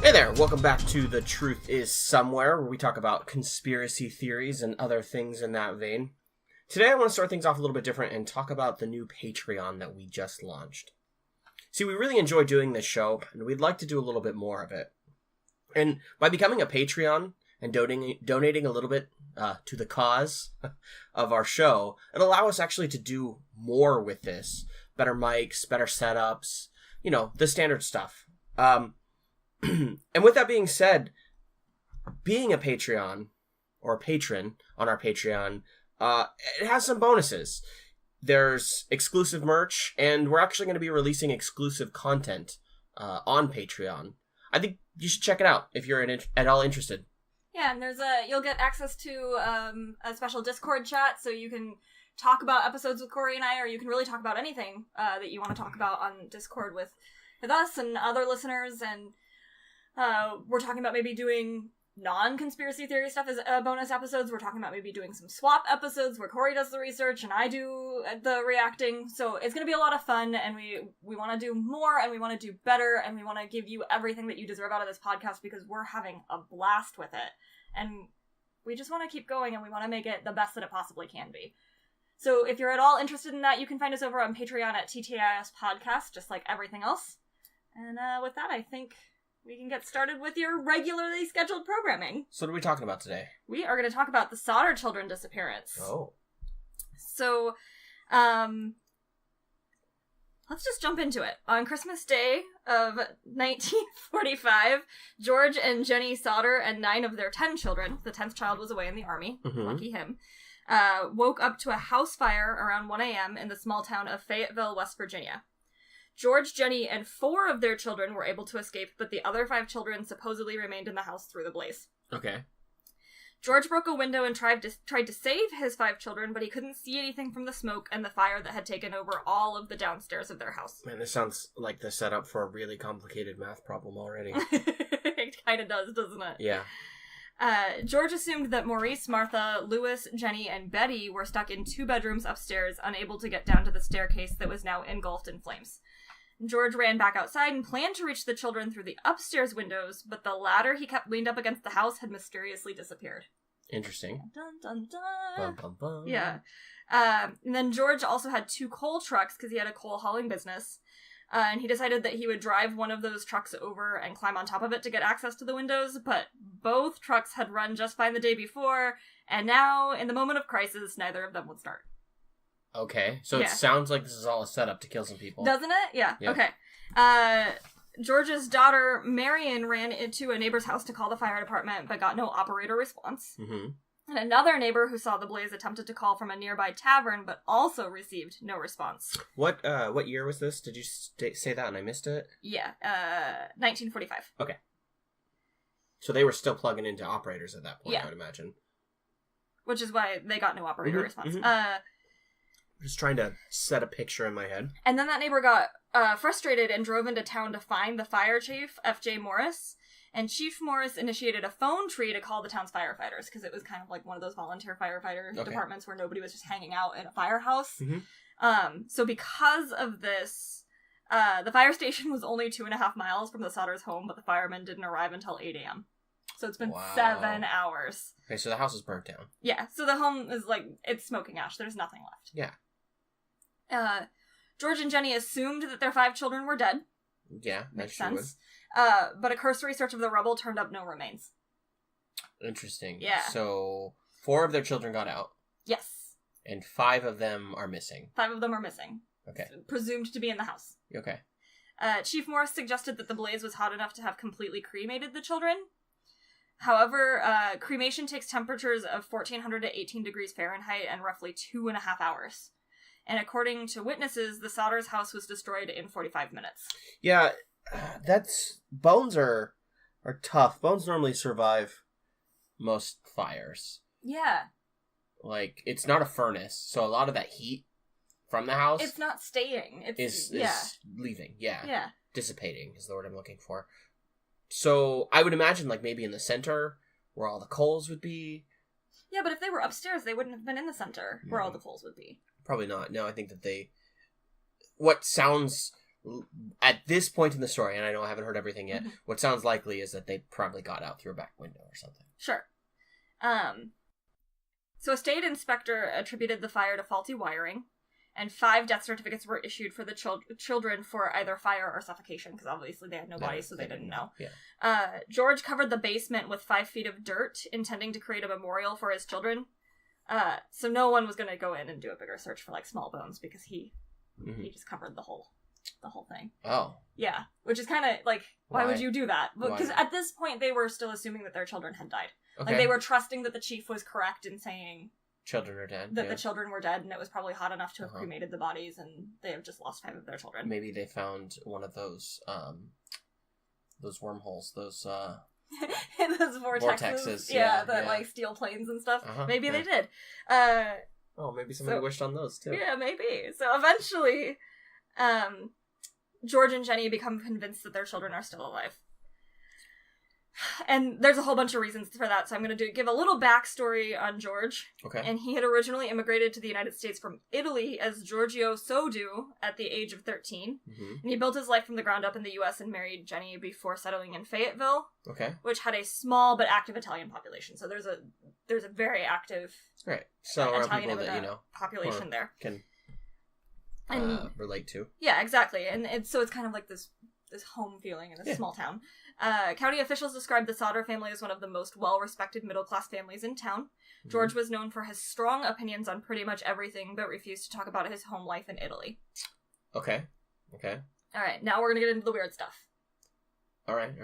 Hey there, welcome back to The Truth Is Somewhere, where we talk about conspiracy theories and other things in that vein. Today I want to start things off a little bit different and talk about the new Patreon that we just launched. See, we really enjoy doing this show, and we'd like to do a little bit more of it. And by becoming a Patreon and donating a little bit to the cause of our show, it'll allow us actually to do more with this. Better mics, better setups, you know, the standard stuff. And with that being said, being a Patreon or a patron on our Patreon, it has some bonuses. There's exclusive merch, and we're actually going to be releasing exclusive content on Patreon. I think you should check it out if you're at all interested. Yeah, and you'll get access to a special Discord chat, so you can talk about episodes with Corey and I, or you can really talk about anything that you want to talk about on Discord with us and other listeners, and we're talking about maybe doing non-conspiracy theory stuff as bonus episodes. We're talking about maybe doing some swap episodes where Corey does the research and I do the reacting. So it's going to be a lot of fun, and we want to do more, and we want to do better, and we want to give you everything that you deserve out of this podcast because we're having a blast with it. And we just want to keep going, and we want to make it the best that it possibly can be. So if you're at all interested in that, you can find us over on Patreon at TTIS Podcast, just like everything else. And with that, I think we can get started with your regularly scheduled programming. So what are we talking about today? We are going to talk about the Sodder children disappearance. Oh. So, let's just jump into it. On Christmas Day of 1945, George and Jenny Sodder and 9 of their 10 children, the 10th child was away in the army, lucky him, woke up to a house fire around 1 a.m. in the small town of Fayetteville, West Virginia. George, Jenny, and 4 of their children were able to escape, but the other 5 children supposedly remained in the house through the blaze. Okay. George broke a window and tried to save his 5 children, but he couldn't see anything from the smoke and the fire that had taken over all of the downstairs of their house. Man, this sounds like the setup for a really complicated math problem already. It kind of does, doesn't it? Yeah. George assumed that Maurice, Martha, Louis, Jenny, and Betty were stuck in 2 bedrooms upstairs, unable to get down to the staircase that was now engulfed in flames. George ran back outside and planned to reach the children through the upstairs windows, but the ladder he kept leaned up against the house had mysteriously disappeared. Interesting. Dun, dun, dun. Bum, bum, bum. Yeah. And then George also had 2 coal trucks because he had a coal hauling business. And he decided that he would drive one of those trucks over and climb on top of it to get access to the windows, but both trucks had run just fine the day before, and now, in the moment of crisis, neither of them would start. Okay, so It sounds like this is all a setup to kill some people. Doesn't it? Yeah. Okay. George's daughter, Marion, ran into a neighbor's house to call the fire department, but got no operator response. Mm-hmm. And another neighbor who saw the blaze attempted to call from a nearby tavern, but also received no response. What year was this? Did you say that and I missed it? Yeah, 1945. Okay. So they were still plugging into operators at that point, I would imagine. Which is why they got no operator response. Mm-hmm. Just trying to set a picture in my head. And then that neighbor got frustrated and drove into town to find the fire chief, F.J. Morris. And Chief Morris initiated a phone tree to call the town's firefighters, because it was kind of like one of those volunteer firefighter departments where nobody was just hanging out in a firehouse. Mm-hmm. So because of this, the fire station was only 2.5 miles from the Sodder's home, but the firemen didn't arrive until 8 a.m. So it's been 7 hours. Okay, so the house is burnt down. Yeah, so the home is it's smoking ash. There's nothing left. Yeah. George and Jenny assumed that their 5 children were dead. Yeah, makes sense. But a cursory search of the rubble turned up no remains. Interesting. Yeah. So 4 of their children got out. Yes. And 5 of them are missing. 5 of them are missing. Okay. Presumed to be in the house. Okay. Chief Morris suggested that the blaze was hot enough to have completely cremated the children. However, cremation takes temperatures of 1400 to 18 degrees Fahrenheit and roughly 2.5 hours. And according to witnesses, the Sodder's house was destroyed in 45 minutes. Yeah, bones are tough. Bones normally survive most fires. Yeah. Like, it's not a furnace, so a lot of that heat from the house... It's not staying. Is leaving, yeah. Yeah. Dissipating is the word I'm looking for. So, I would imagine, maybe in the center, where all the coals would be. Yeah, but if they were upstairs, they wouldn't have been in the center, where all the coals would be. Probably not. No, I think that what sounds at this point in the story, and I know I haven't heard everything yet, what sounds likely is that they probably got out through a back window or something. Sure. So a state inspector attributed the fire to faulty wiring, and 5 death certificates were issued for the children for either fire or suffocation, because obviously they had no bodies, so they didn't know. Yeah. George covered the basement with 5 feet of dirt, intending to create a memorial for his children. So no one was going to go in and do a bigger search for, like, small bones, because he just covered the whole thing. Oh. Yeah, which is kind of, like, why would you do that? Because Why? at this point, they were still assuming that their children had died. Okay. Like, they were trusting that the chief was correct in saying Children are dead. that the children were dead, and it was probably hot enough to have cremated the bodies, and they have just lost 5 of their children. Maybe they found one of those wormholes, those vortexes. Yeah, like, steel planes and stuff. Maybe they did. Maybe somebody wished on those, too. Yeah, maybe. So eventually, George and Jenny become convinced that their children are still alive. And there's a whole bunch of reasons for that, so I'm going to give a little backstory on George. Okay. And he had originally immigrated to the United States from Italy as Giorgio Sodder at the age of 13. And he built his life from the ground up in the U.S. and married Jenny before settling in Fayetteville, which had a small but active Italian population. So there's a very active Italian immigrant population there. Can relate to. Yeah, exactly. And so it's kind of like this home feeling in a small town. County officials described the Sodder family as one of the most well-respected middle-class families in town. George was known for his strong opinions on pretty much everything, but refused to talk about his home life in Italy. Okay. Alright, now we're gonna get into the weird stuff. Alright.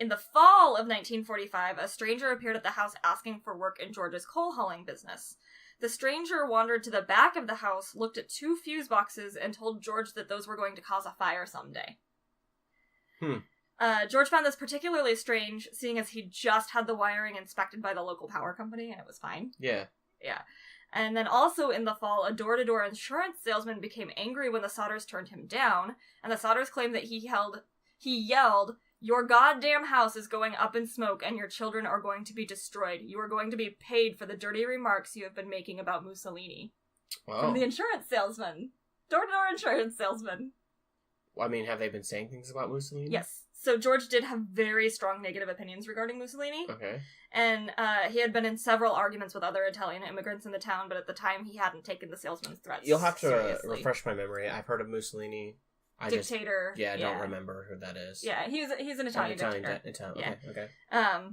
In the fall of 1945, a stranger appeared at the house asking for work in George's coal hauling business. The stranger wandered to the back of the house, looked at 2 fuse boxes, and told George that those were going to cause a fire someday. George found this particularly strange, seeing as he just had the wiring inspected by the local power company, and it was fine. Yeah. And then also in the fall, a door-to-door insurance salesman became angry when the Sodders turned him down, and the Sodders claimed that he yelled, "Your goddamn house is going up in smoke, and your children are going to be destroyed. You are going to be paid for the dirty remarks you have been making about Mussolini." Wow. From the insurance salesman. Door-to-door insurance salesman. Well, I mean, have they been saying things about Mussolini? Yes. So George did have very strong negative opinions regarding Mussolini. Okay. And he had been in several arguments with other Italian immigrants in the town, but at the time he hadn't taken the salesman's threats You'll have to seriously. refresh my memory. I've heard of Mussolini. Dictator. I don't remember who that is. Yeah, he's an Italian dictator. Okay. A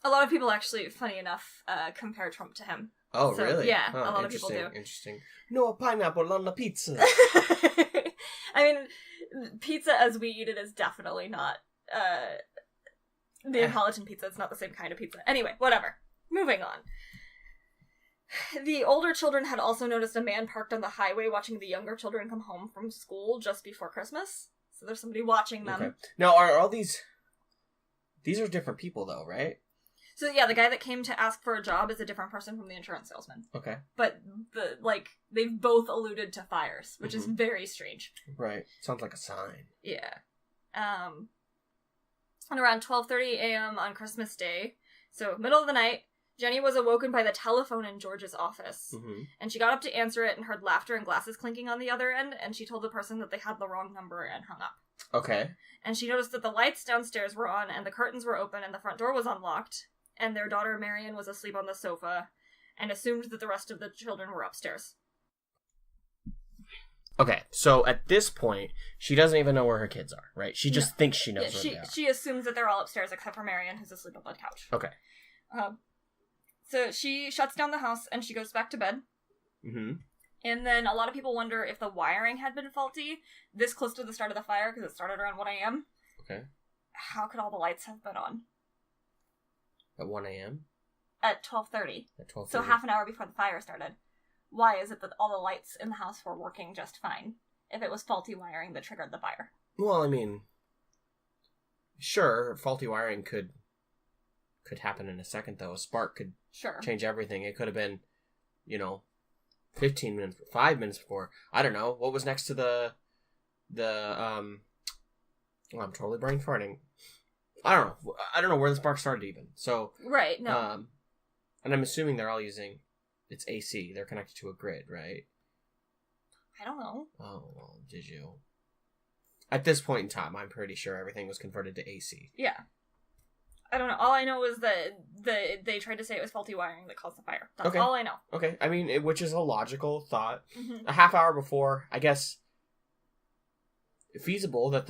lot of people actually, funny enough, compare Trump to him. Oh, so, really? Yeah, a lot of people do. Interesting. No pineapple on the pizza. I mean, pizza as we eat it is definitely not Neapolitan pizza. It's not the same kind of pizza. Anyway, whatever. Moving on. The older children had also noticed a man parked on the highway watching the younger children come home from school just before Christmas. So there's somebody watching them. Okay. Now, are all these are different people, though, right? So yeah, the guy that came to ask for a job is a different person from the insurance salesman. Okay. But they've both alluded to fires, which is very strange. Right. Sounds like a sign. Yeah. And around 12:30 a.m. on Christmas Day, so middle of the night, Jenny was awoken by the telephone in George's office. And she got up to answer it and heard laughter and glasses clinking on the other end, and she told the person that they had the wrong number and hung up. Okay. And she noticed that the lights downstairs were on and the curtains were open and the front door was unlocked. And their daughter Marion was asleep on the sofa, and assumed that the rest of the children were upstairs. Okay, so at this point, she doesn't even know where her kids are, right? She just thinks she knows where they are. She assumes that they're all upstairs except for Marion, who's asleep on the couch. Okay. So she shuts down the house, and she goes back to bed. And then a lot of people wonder if the wiring had been faulty this close to the start of the fire, because it started around 1 a.m. Okay. How could all the lights have been on? At 1 a.m.? At 12:30. At 12:30. So half an hour before the fire started. Why is it that all the lights in the house were working just fine if it was faulty wiring that triggered the fire? Well, I mean, sure, faulty wiring could happen in a second, though. A spark could change everything. It could have been, 15 minutes, 5 minutes before. I don't know. What was next to the I'm totally brain farting. I don't know where the spark started even. So right, no. And I'm assuming they're all using it's AC. They're connected to a grid, right? I don't know. Oh, well, did you? At this point in time, I'm pretty sure everything was converted to AC. Yeah. I don't know. All I know is that they tried to say it was faulty wiring that caused the fire. That's all I know. Okay. I mean, which is a logical thought. Mm-hmm. A half hour before, I guess, feasible that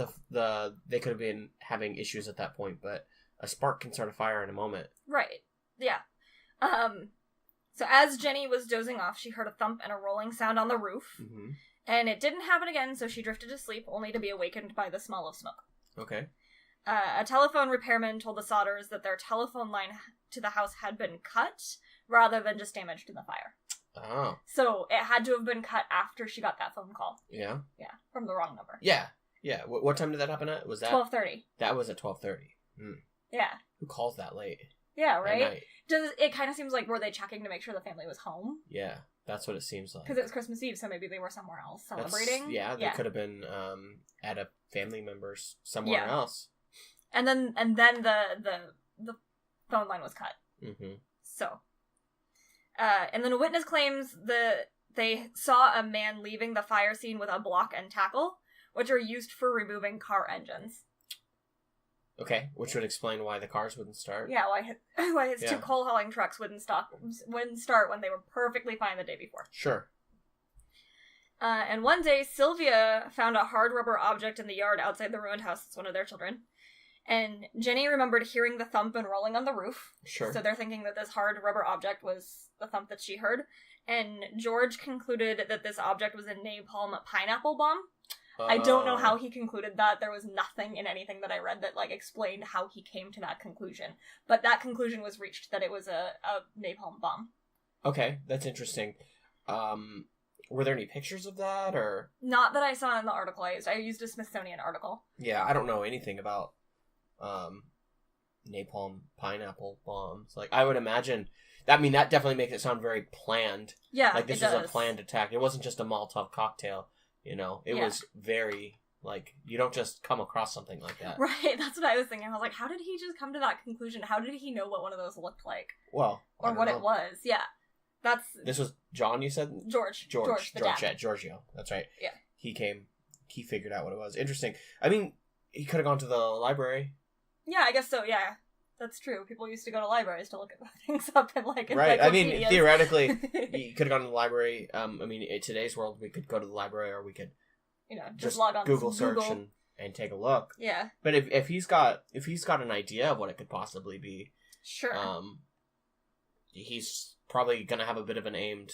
they could have been having issues at that point, but a spark can start a fire in a moment. Right. Yeah. So as Jenny was dozing off, she heard a thump and a rolling sound on the roof. Mm-hmm. And it didn't happen again, so she drifted to sleep, only to be awakened by the smell of smoke. Okay. A telephone repairman told the Sodders that their telephone line to the house had been cut, rather than just damaged in the fire. Oh. So it had to have been cut after she got that phone call. Yeah? Yeah, from the wrong number. Yeah. Yeah. What time did that happen at? Was that? 12:30. That was at 12:30. Yeah. Who calls that late? Yeah, right? It kind of seems like, were they checking to make sure the family was home? Yeah, that's what it seems like. Because it was Christmas Eve, so maybe they were somewhere else celebrating. They could have been at a family member's somewhere else. And then the phone line was cut. Mm-hmm. So, and then a witness claims that they saw a man leaving the fire scene with a block and tackle, which are used for removing car engines. Okay, which would explain why the cars wouldn't start. Yeah, why his two coal hauling trucks wouldn't start when they were perfectly fine the day before. Sure. And one day, Sylvia found a hard rubber object in the yard outside the ruined house. It's one of their children. And Jenny remembered hearing the thump and rolling on the roof. Sure. So they're thinking that this hard rubber object was the thump that she heard. And George concluded that this object was a napalm pineapple bomb. I don't know how he concluded that. There was nothing in anything that I read that explained how he came to that conclusion. But that conclusion was reached, that it was a napalm bomb. Okay, that's interesting. Were there any pictures of that, or? Not that I saw in the article I used. I used a Smithsonian article. Yeah, I don't know anything about napalm pineapple bombs. I would imagine. I mean, that definitely makes it sound very planned. Yeah, this was a planned attack. It wasn't just a Molotov cocktail. It was very, you don't just come across something like that. Right, that's what I was thinking. I was like, how did he just come to that conclusion? How did he know what one of those looked like? Well, or what it was, yeah. This was John, you said? George, the dad. Yeah, Giorgio, that's right. Yeah. He figured out what it was. Interesting. I mean, he could have gone to the library. Yeah, I guess so, yeah. That's true. People used to go to libraries to look at things up and right. I mean, theoretically, you could have gone to the library. I mean, in today's world, we could go to the library, or we could, just log on Google search and take a look. Yeah. But if he's got an idea of what it could possibly be, sure. He's probably gonna have a bit of an aimed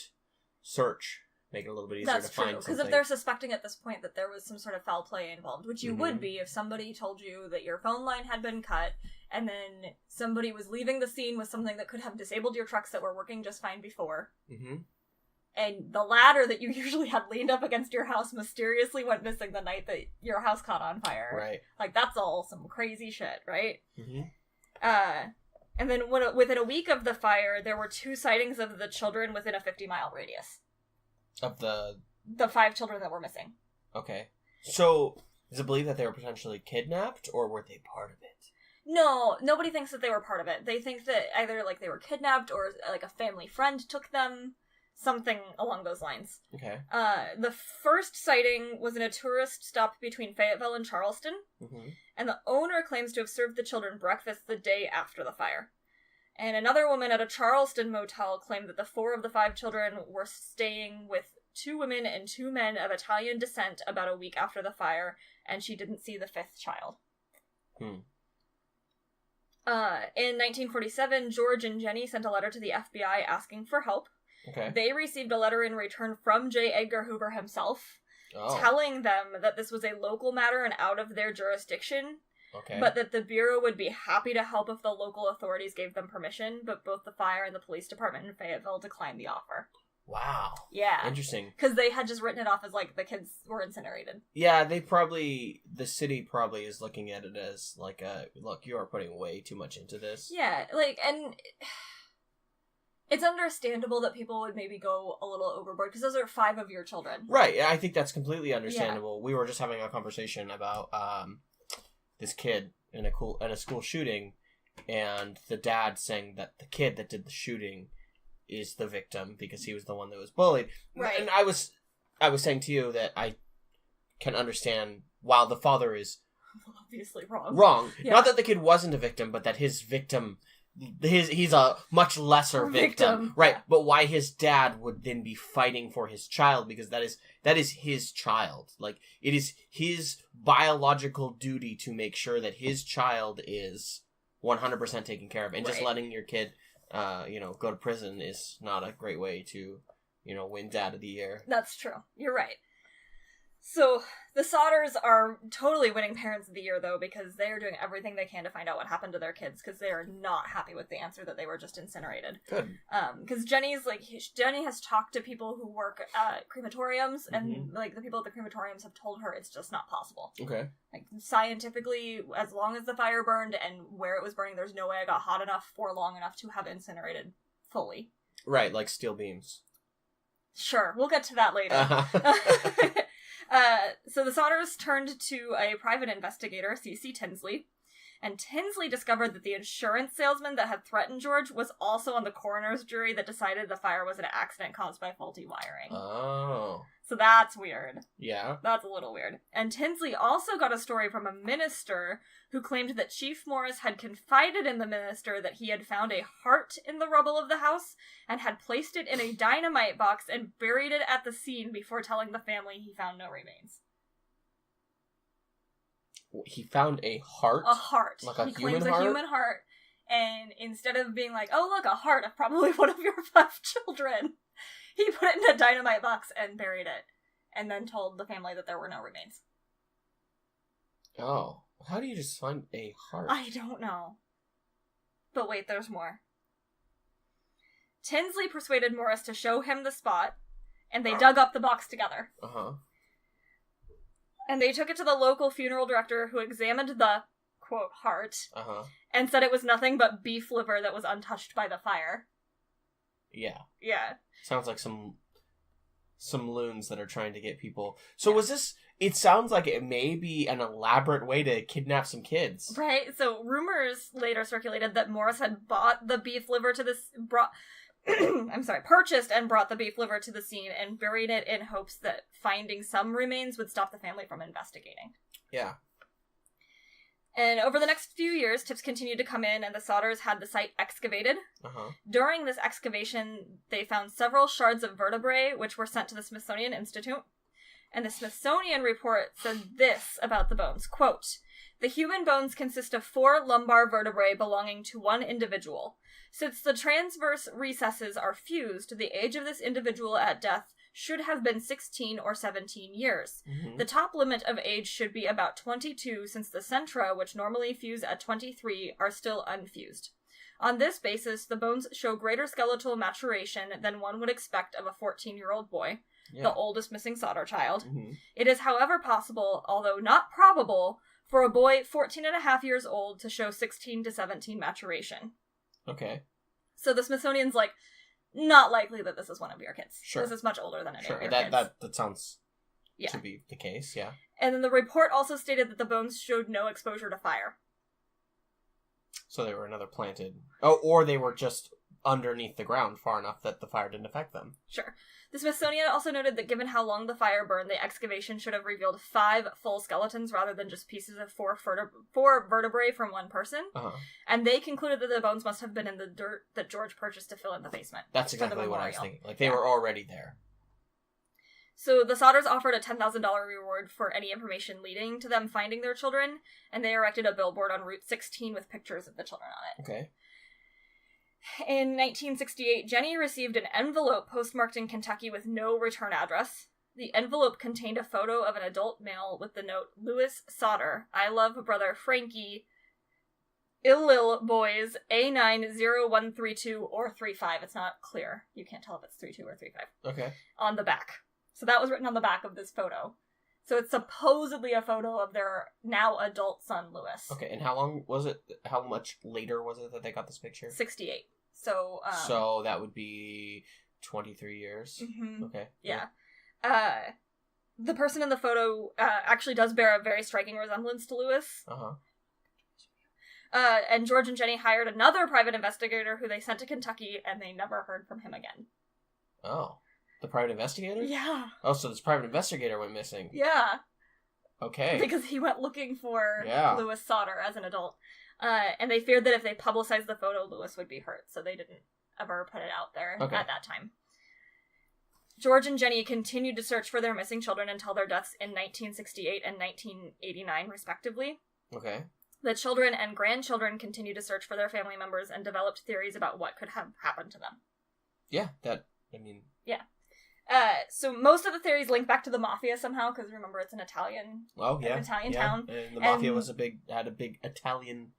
search, make it a little bit easier to find something. Because if they're suspecting at this point that there was some sort of foul play involved, which you would be if somebody told you that your phone line had been cut, and then somebody was leaving the scene with something that could have disabled your trucks that were working just fine before. Mm-hmm. And the ladder that you usually had leaned up against your house mysteriously went missing the night that your house caught on fire. Right. That's all some crazy shit, right? Mm-hmm. And then within a week of the fire, there were 2 sightings of the children within a 50-mile radius. Of the 5 children that were missing. Okay. So, is it believed that they were potentially kidnapped, or were they part of it? No, nobody thinks that they were part of it. They think that either, they were kidnapped, or, a family friend took them. Something along those lines. Okay. The first sighting was in a tourist stop between Fayetteville and Charleston. Mm-hmm. And the owner claims to have served the children breakfast the day after the fire. And another woman at a Charleston motel claimed that the 4 of the 5 children were staying with 2 women and 2 men of Italian descent about a week after the fire, and she didn't see the 5th child. In 1947, George and Jenny sent a letter to the FBI asking for help. Okay. They received a letter in return from J. Edgar Hoover himself, telling them that this was a local matter and out of their jurisdiction, but that the Bureau would be happy to help if the local authorities gave them permission, but both the fire and the police department in Fayetteville declined the offer. Wow. Yeah. Interesting. Because they had just written it off as, the kids were incinerated. Yeah, the city probably is looking at it as, look, you are putting way too much into this. Yeah, and it's understandable that people would maybe go a little overboard, because those are 5 of your children. Right, I think that's completely understandable. Yeah. We were just having a conversation about this kid in a school shooting, and the dad saying that the kid that did the shooting is the victim because he was the one that was bullied. Right. And I was saying to you that I can understand while the father is obviously wrong. Wrong. Yeah. Not that the kid wasn't a victim, but that his victim, he's a much lesser victim. Right. Yeah. But why his dad would then be fighting for his child, because that is his child. Like, it is his biological duty to make sure that his child is 100% taken care of. And just letting your kid, go to prison is not a great way to, win Dad of the Year. That's true. You're right. So, the Sodders are totally winning Parents of the Year, though, because they are doing everything they can to find out what happened to their kids, because they are not happy with the answer that they were just incinerated. Good. Because Jenny has talked to people who work at crematoriums, and, the people at the crematoriums have told her it's just not possible. Okay. Scientifically, as long as the fire burned and where it was burning, there's no way it got hot enough for long enough to have incinerated fully. Right, like steel beams. Sure, we'll get to that later. Uh-huh. So the Sodders turned to a private investigator, C.C. Tinsley, and Tinsley discovered that the insurance salesman that had threatened George was also on the coroner's jury that decided the fire was an accident caused by faulty wiring. Oh. So that's weird. Yeah. That's a little weird. And Tinsley also got a story from a minister who claimed that Chief Morris had confided in the minister that he had found a heart in the rubble of the house and had placed it in a dynamite box and buried it at the scene before telling the family he found no remains. He found a heart? A heart. Like a he human claims heart? a human heart, and instead of being like, oh look, a heart of probably one of your 5 children, he put it in a dynamite box and buried it, and then told the family that there were no remains. Oh. How do you just find a heart? I don't know. But wait, there's more. Tinsley persuaded Morris to show him the spot, and they dug up the box together. Uh-huh. And they took it to the local funeral director, who examined the, quote, heart, and said it was nothing but beef liver that was untouched by the fire. Yeah. Yeah. Sounds like some loons that are trying to get people. So was this... It sounds like it may be an elaborate way to kidnap some kids. Right. So rumors later circulated that Morris had bought the beef liver to this... purchased and brought the beef liver to the scene and buried it in hopes that finding some remains would stop the family from investigating. Yeah. And over the next few years, tips continued to come in, and the Sodders had the site excavated. During this excavation, they found several shards of vertebrae, which were sent to the Smithsonian Institute. And the Smithsonian report said this about the bones, quote, "The human bones consist of 4 lumbar vertebrae belonging to one individual. Since the transverse recesses are fused, the age of this individual at death should have been 16 or 17 years. The top limit of age should be about 22, since the centra, which normally fuse at 23, are still unfused. On this basis, the bones show greater skeletal maturation than one would expect of a 14-year-old boy, the oldest missing Sodder child. It is, however, possible, although not probable, for a boy 14 and a half years old to show 16 to 17 maturation." Okay. So the Smithsonian's like, not likely that this is one of your kids. Sure. This is much older than any of your that, kids. That sounds to be the case, yeah. And then the report also stated that the bones showed no exposure to fire. So they were another planted. Oh, or they were just underneath the ground far enough that the fire didn't affect them. Sure. The Smithsonian also noted that given how long the fire burned, the excavation should have revealed 5 full skeletons rather than just pieces of 4 vertebrae from one person. And they concluded that the bones must have been in the dirt that George purchased to fill in the basement. That's exactly what I was thinking. Like, they were already there. So the Sodders offered a $10,000 reward for any information leading to them finding their children, and they erected a billboard on Route 16 with pictures of the children on it. Okay. In 1968, Jenny received an envelope postmarked in Kentucky with no return address. The envelope contained a photo of an adult male with the note, "Louis Sodder, I love brother Frankie, Illil boys, A90132 or 35. It's not clear. You can't tell if it's 32 or 35. Okay. On the back. So that was written on the back of this photo. So it's supposedly a photo of their now adult son, Louis. Okay, and how long was it? How much later was it that they got this picture? 68. So that would be 23 years. Okay. Yeah. The person in the photo actually does bear a very striking resemblance to Louis. And George and Jenny hired another private investigator who they sent to Kentucky, and they never heard from him again. Oh. The private investigator? Yeah. Oh, so this private investigator went missing. Yeah. Okay. Because he went looking for Yeah. Louis Sodder as an adult. And they feared that if they publicized the photo, Louis would be hurt, so they didn't ever put it out there at that time. George and Jenny continued to search for their missing children until their deaths in 1968 and 1989, respectively. Okay. The children and grandchildren continued to search for their family members and developed theories about what could have happened to them. Yeah, Yeah. So most of the theories link back to the mafia somehow, because remember, it's an Italian Italian town. And the mafia had a big Italian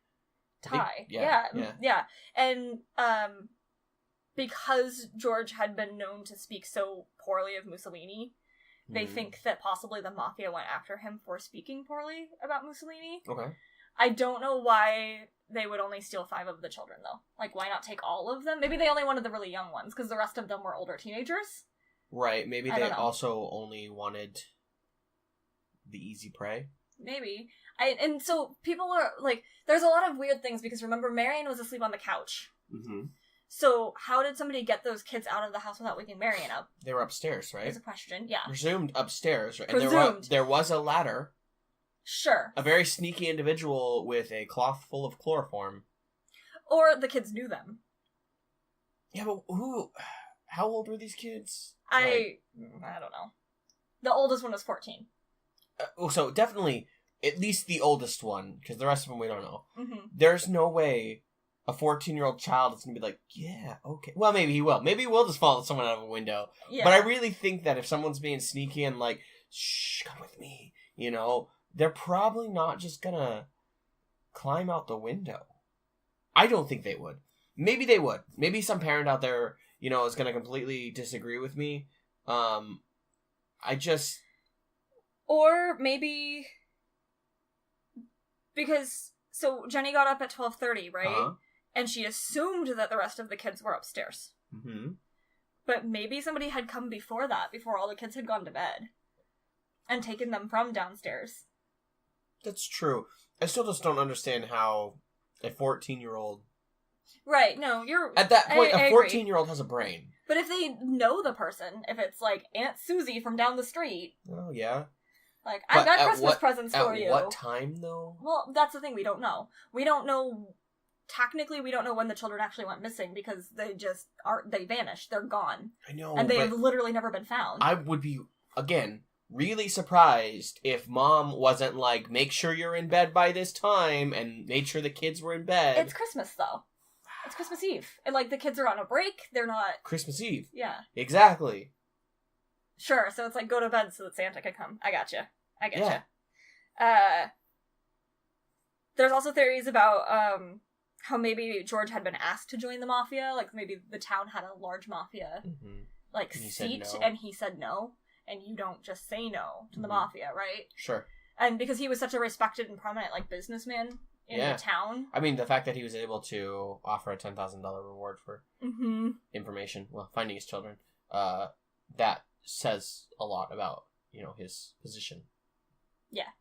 tie. Yeah. And because George had been known to speak so poorly of Mussolini, they think that possibly the mafia went after him for speaking poorly about Mussolini. Okay. I don't know why they would only steal 5 of the children, though. Like, why not take all of them? Maybe they only wanted the really young ones, because the rest of them were older teenagers. Right, maybe they also only wanted the easy prey. Maybe. And so people are, like, there's a lot of weird things, because remember, Marion was asleep on the couch. Mm-hmm. So how did somebody get those kids out of the house without waking Marion up? They were upstairs, right? There's a question, yeah. Presumed upstairs, right? Presumed. And there was a ladder. Sure. A very sneaky individual with a cloth full of chloroform. Or the kids knew them. Yeah, but how old were these kids? I don't know. The oldest one was 14. So definitely, at least the oldest one, because the rest of them we don't know. Mm-hmm. There's no way a 14-year-old child is going to be like, yeah, okay. Well, maybe he will. Maybe he will just follow someone out of a window. Yeah. But I really think that if someone's being sneaky and like, shh, come with me, they're probably not just going to climb out the window. I don't think they would. Maybe they would. Maybe some parent out there, is going to completely disagree with me. Or maybe... Because... So, Jenny got up at 12:30, right? Uh-huh. And she assumed that the rest of the kids were upstairs. Mm-hmm. But maybe somebody had come before that, before all the kids had gone to bed. And taken them from downstairs. That's true. I still just don't understand how a 14-year-old... Right, no, you're... At that point, I a 14-year-old has a brain. But if they know the person, if it's like Aunt Susie from down the street... Oh, yeah. Like, I got Christmas presents for you. At what time, though? Well, that's the thing, we don't know. We don't know... Technically, we don't know when the children actually went missing, because they vanished. They're gone. I know, and they have literally never been found. I would be, again... really surprised if Mom wasn't like, make sure you're in bed by this time, and made sure the kids were in bed. It's Christmas, though. It's Christmas Eve. And, like, the kids are on a break. They're not... Christmas Eve. Yeah. Exactly. Sure, so it's like, go to bed so that Santa can come. I gotcha. Yeah. There's also theories about, how maybe George had been asked to join the mafia. Like, maybe the town had a large mafia, seat, and he said no. And you don't just say no to the mafia, right? Sure. And because he was such a respected and prominent, like, businessman in the town. I mean, the fact that he was able to offer a $10,000 reward for information, finding his children, that says a lot about, his position. Yeah.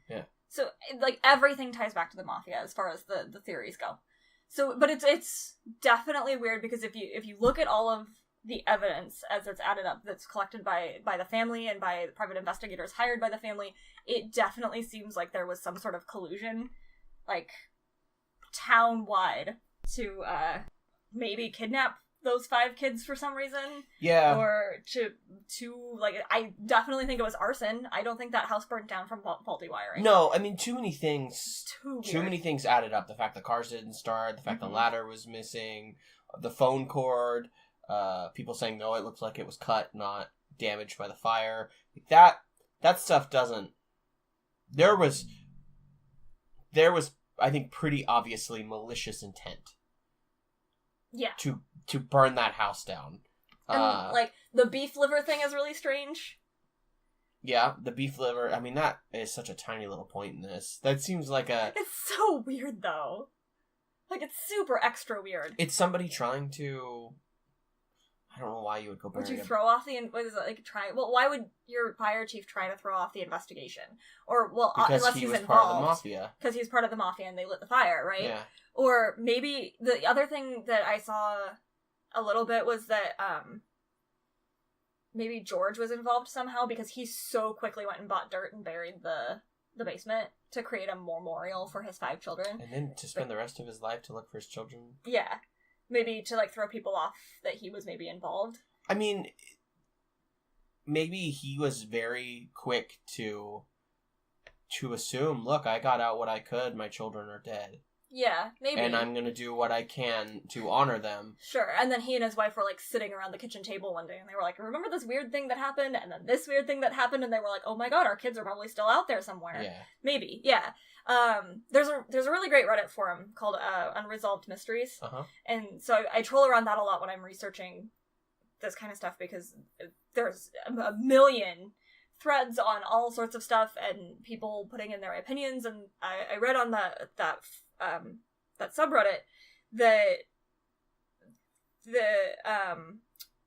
Yeah. So, like, everything ties back to the mafia as far as the theories go. So, but it's definitely weird, because if you look at all of the evidence as it's added up that's collected by the family and by the private investigators hired by the family, it definitely seems like there was some sort of collusion, like, town-wide to maybe kidnap those 5 kids for some reason. Yeah. Or to like, I definitely think it was arson. I don't think that house burnt down from faulty wiring. No, I mean, too many things. Too many things added up. The fact the cars didn't start, the fact the ladder was missing, the phone cord, people saying, no, it looks like it was cut, not damaged by the fire. That stuff doesn't... There was, I think, pretty obviously malicious intent. Yeah. To burn that house down. And, like, the beef liver thing is really strange. Yeah, the beef liver. I mean, that is such a tiny little point in this. That seems like a... It's so weird, though. Like, it's super extra weird. It's somebody trying to... I don't know why you would go bury Would you throw off the... What is it, like, try... Well, why would your fire chief try to throw off the investigation? Or, well, because unless he he's was involved. part of the mafia. Because he's part of the mafia and they lit the fire, right? Yeah. Or maybe the other thing that I saw a little bit was that, maybe George was involved somehow, because he so quickly went and bought dirt and buried the basement to create a memorial for his 5 children. And then to spend the rest of his life to look for his children? Yeah. Maybe to, like, throw people off that he was maybe involved. I mean, maybe he was very quick to assume, look, I got out what I could, my children are dead. Yeah, maybe. And I'm going to do what I can to honor them. Sure. And then he and his wife were, like, sitting around the kitchen table one day, and they were like, remember this weird thing that happened? And then this weird thing that happened? And they were like, oh my god, our kids are probably still out there somewhere. Yeah. Maybe, yeah. There's a really great Reddit forum called Unresolved Mysteries. Uh-huh. And so I troll around that a lot when I'm researching this kind of stuff, because there's a million threads on all sorts of stuff and people putting in their opinions. And I read on that subreddit that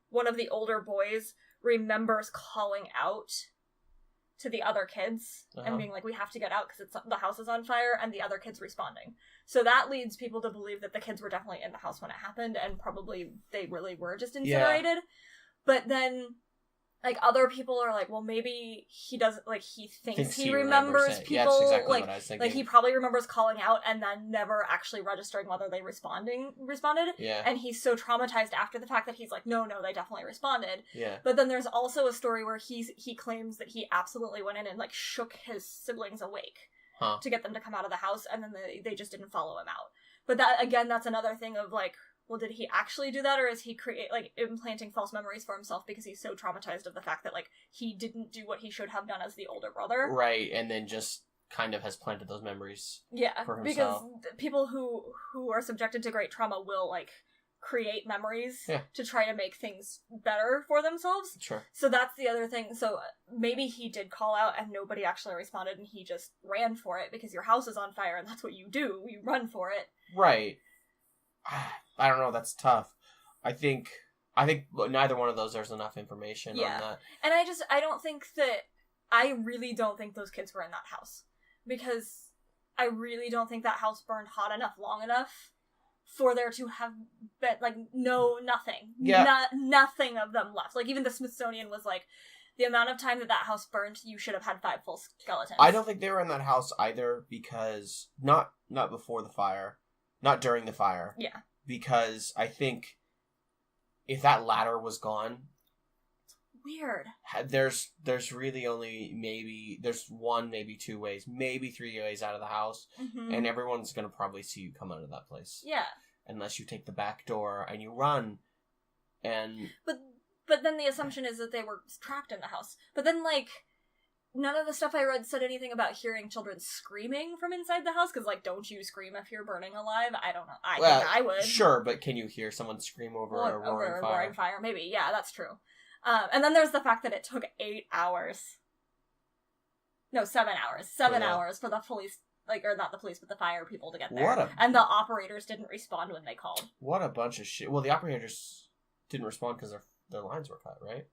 one of the older boys remembers calling out to the other kids and being like, we have to get out because the house is on fire, and the other kids responding. So that leads people to believe that the kids were definitely in the house when it happened, and probably they really were just incinerated. Yeah. But then, like, other people are like, well, maybe he doesn't, like, he thinks he remembers people. Yeah, that's exactly what I was thinking. Like, he probably remembers calling out and then never actually registering whether they responded. Yeah. And he's so traumatized after the fact that he's like, no, they definitely responded. Yeah. But then there's also a story where he claims that he absolutely went in and, like, shook his siblings awake to get them to come out of the house, and then they just didn't follow him out. But that, again, that's another thing of, like, well, did he actually do that, or is he implanting false memories for himself because he's so traumatized of the fact that, like, he didn't do what he should have done as the older brother? Right, and then just kind of has planted those memories for himself. Because people who are subjected to great trauma will, like, create memories to try to make things better for themselves. Sure. So that's the other thing. So maybe he did call out and nobody actually responded, and he just ran for it because your house is on fire and that's what you do. You run for it. Right. I don't know, that's tough. I think neither one of those, there's enough information on that. And I really don't think those kids were in that house. Because I really don't think that house burned hot enough, long enough, for there to have been, like, nothing. Yeah. Nothing of them left. Like, even the Smithsonian was like, the amount of time that house burned, you should have had 5 full skeletons. I don't think they were in that house either, because, not before the fire, not during the fire. Yeah. Because I think if that ladder was gone, weird. There's really only there's 1, maybe 2 ways, maybe 3 ways out of the house, and everyone's gonna probably see you come out of that place. Yeah. Unless you take the back door and you run, and but then the assumption is that they were trapped in the house. But then, like, none of the stuff I read said anything about hearing children screaming from inside the house, because, like, don't you scream if you're burning alive? I don't know. I think I would. Sure, but can you hear someone scream over a roaring fire? Maybe, yeah, that's true. And then there's the fact that it took 8 hours. No, 7 hours. 7 hours for the police, or not the police, but the fire people to get there. And the operators didn't respond when they called. What a bunch of shit. Well, the operators didn't respond because their lines were cut, right?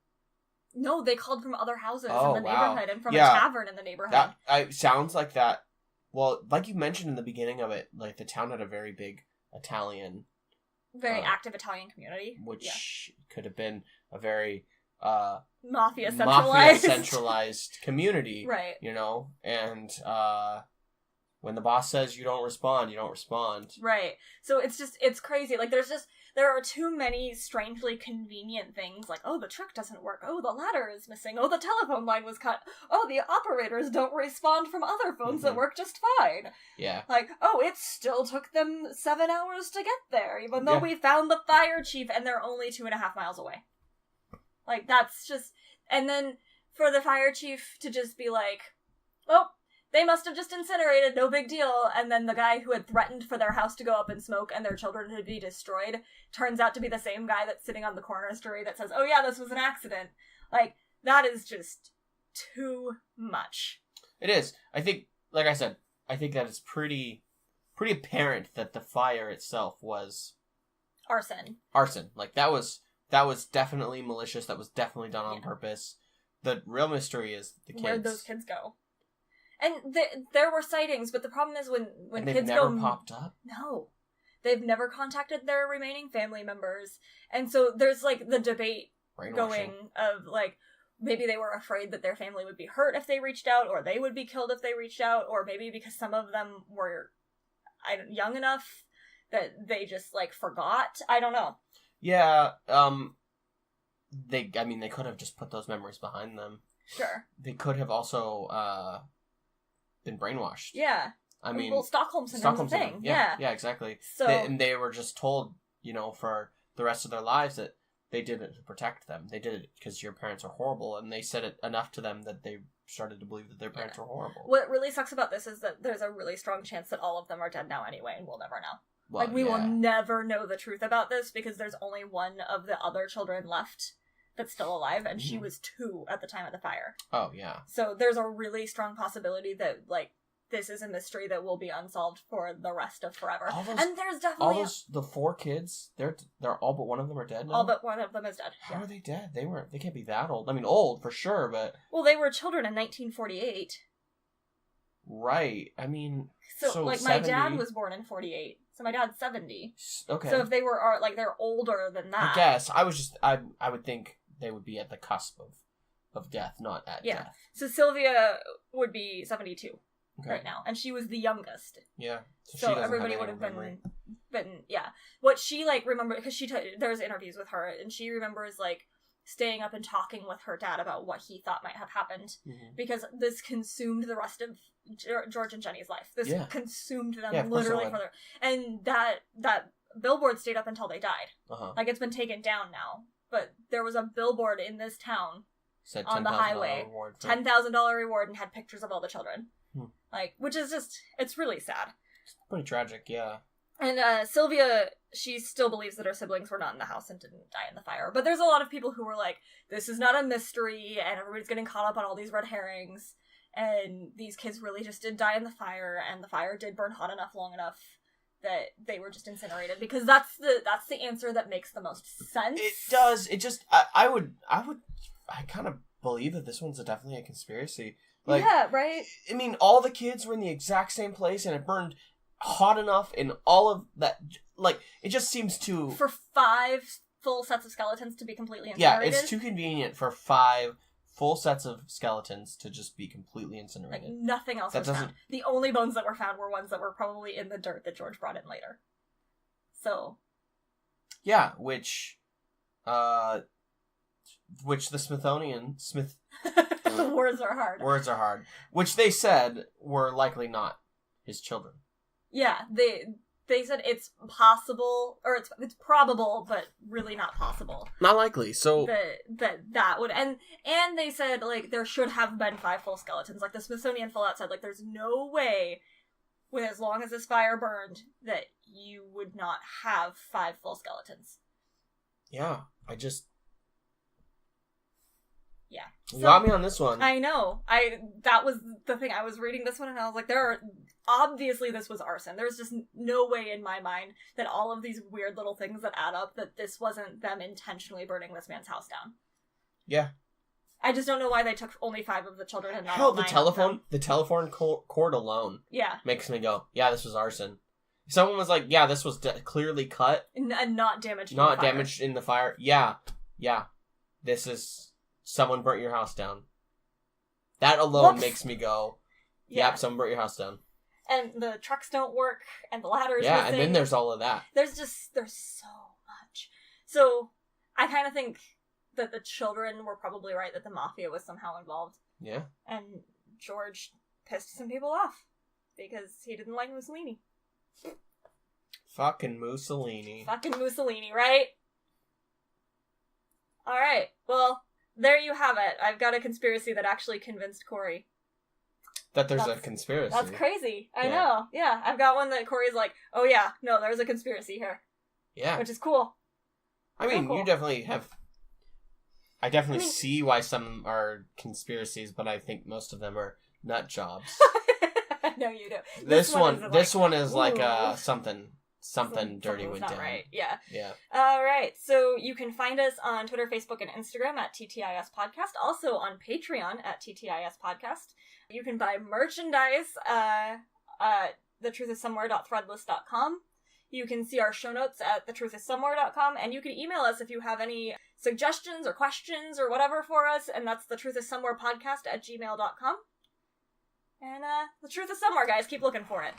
No, they called from other houses in the neighborhood and from a tavern in the neighborhood. That sounds like that. Well, like you mentioned in the beginning of it, like, the town had a very big Italian... Very active Italian community. Which could have been a very... Mafia-centralized community. Right. You know? And when the boss says you don't respond, you don't respond. Right. So it's crazy. Like, there are too many strangely convenient things, like, oh, the truck doesn't work, oh, the ladder is missing, oh, the telephone line was cut, oh, the operators don't respond from other phones that work just fine. Yeah. Like, oh, it still took them 7 hours to get there, even though we found the fire chief and they're only 2.5 miles away. Like, that's just... And then for the fire chief to just be like, oh, they must have just incinerated, no big deal. And then the guy who had threatened for their house to go up in smoke and their children to be destroyed turns out to be the same guy that's sitting on the coroner's jury that says, oh yeah, this was an accident. Like, that is just too much. It is. I think, like I said, I think that it's pretty apparent that the fire itself was... Arson. Like, that was definitely malicious. That was definitely done on purpose. The real mystery is the kids. Where'd those kids go? And there were sightings, but the problem is when kids go... They've never popped up? No. They've never contacted their remaining family members. And so there's, like, the debate Brainwashing. going of, like, maybe they were afraid that their family would be hurt if they reached out, or they would be killed if they reached out, or maybe because some of them were young enough that they just, like, forgot. I don't know. Yeah, they could have just put those memories behind them. Sure. They could have also, been brainwashed. Yeah. I mean... Well, Stockholm Syndrome's a thing. Yeah. Yeah, exactly. So... and they were just told, for the rest of their lives that they did it to protect them. They did it because your parents are horrible, and they said it enough to them that they started to believe that their parents were horrible. What really sucks about this is that there's a really strong chance that all of them are dead now anyway, and we'll never know. Well, we will never know the truth about this because there's only one of the other children left that's still alive, and she was 2 at the time of the fire. Oh, yeah. So there's a really strong possibility that, like, this is a mystery that will be unsolved for the rest of forever. And there's definitely... the 4 kids, they're all but one of them are dead now? All but one of them is dead. How are they dead? They can't be that old. I mean, old, for sure, but... Well, they were children in 1948. Right. I mean... So like, 70... my dad was born in 48. So my dad's 70. Okay. So if they were, like, they're older than that... I guess. I would think they would be at the cusp of death, not at death. So Sylvia would be 72. Okay. Right now, and she was the youngest. Yeah, so everybody would have been yeah. What she, like, remember, because there's interviews with her, and she remembers, like, staying up and talking with her dad about what he thought might have happened, because this consumed the rest of George and Jenny's life. This consumed them literally for their, and that billboard stayed up until they died. Like, it's been taken down now, but there was a billboard in this town on the highway, $10,000 reward, and had pictures of all the children. Like, which is just, it's really sad. It's pretty tragic, yeah. And Sylvia, she still believes that her siblings were not in the house and didn't die in the fire. But there's a lot of people who were like, this is not a mystery, and everybody's getting caught up on all these red herrings, and these kids really just did die in the fire, and the fire did burn hot enough long enough that they were just incinerated, because that's the answer that makes the most sense. It does. It just, I kind of believe that this one's definitely a conspiracy. Like, yeah, right? I mean, all the kids were in the exact same place, and it burned hot enough in all of that. Like, it just seems too... For 5 full sets of skeletons to be completely incinerated? Yeah, it's too convenient for 5 full sets of skeletons to just be completely incinerated. Like, nothing else was found. The only bones that were found were ones that were probably in the dirt that George brought in later. So... Yeah, which the Smithsonian... Words are hard. Words are hard. Which they said were likely not his children. Yeah, they said it's possible, or it's probable, but really not possible. Not likely. So that would, and they said, like, there should have been 5 full skeletons. Like, the Smithsonian full out said, like, there's no way, with as long as this fire burned, that you would not have 5 full skeletons. Yeah, Yeah. You got me on this one. I know. That was the thing. I was reading this one and I was like, obviously this was arson. There's just no way in my mind that all of these weird little things that add up, that this wasn't them intentionally burning this man's house down. Yeah. I just don't know why they took only 5 of the children and not Hell, all 9 of them. The telephone cord alone. Yeah. Makes me go, yeah, this was arson. If someone was like, yeah, this was clearly cut. And not damaged damaged in the fire. Yeah. This is... Someone burnt your house down. That alone makes me go, yep, someone burnt your house down. And the trucks don't work, and the ladder's missing. And then there's all of that. There's so much. So, I kind of think that the children were probably right that the mafia was somehow involved. Yeah. And George pissed some people off, because he didn't like Mussolini. Fucking Mussolini, right? Alright, well... There you have it. I've got a conspiracy that actually convinced Corey. That there's a conspiracy. That's crazy. I know. Yeah, I've got one that Corey's like, oh yeah, no, there's a conspiracy here. Yeah. Which is cool. I mean, cool. You definitely have... I definitely see why some are conspiracies, but I think most of them are nut jobs. No, you don't. This one is like something dirty went down. Right. Yeah. Yeah. All right. So you can find us on Twitter, Facebook, and Instagram at TTIS Podcast. Also on Patreon at TTIS Podcast. You can buy merchandise. TheTruthIsSomewhere.threadless.com. You can see our show notes at thetruthisomewhere.com, and you can email us if you have any suggestions or questions or whatever for us, and that's thetruthisomewherepodcast@gmail.com. And the truth is somewhere, guys. Keep looking for it.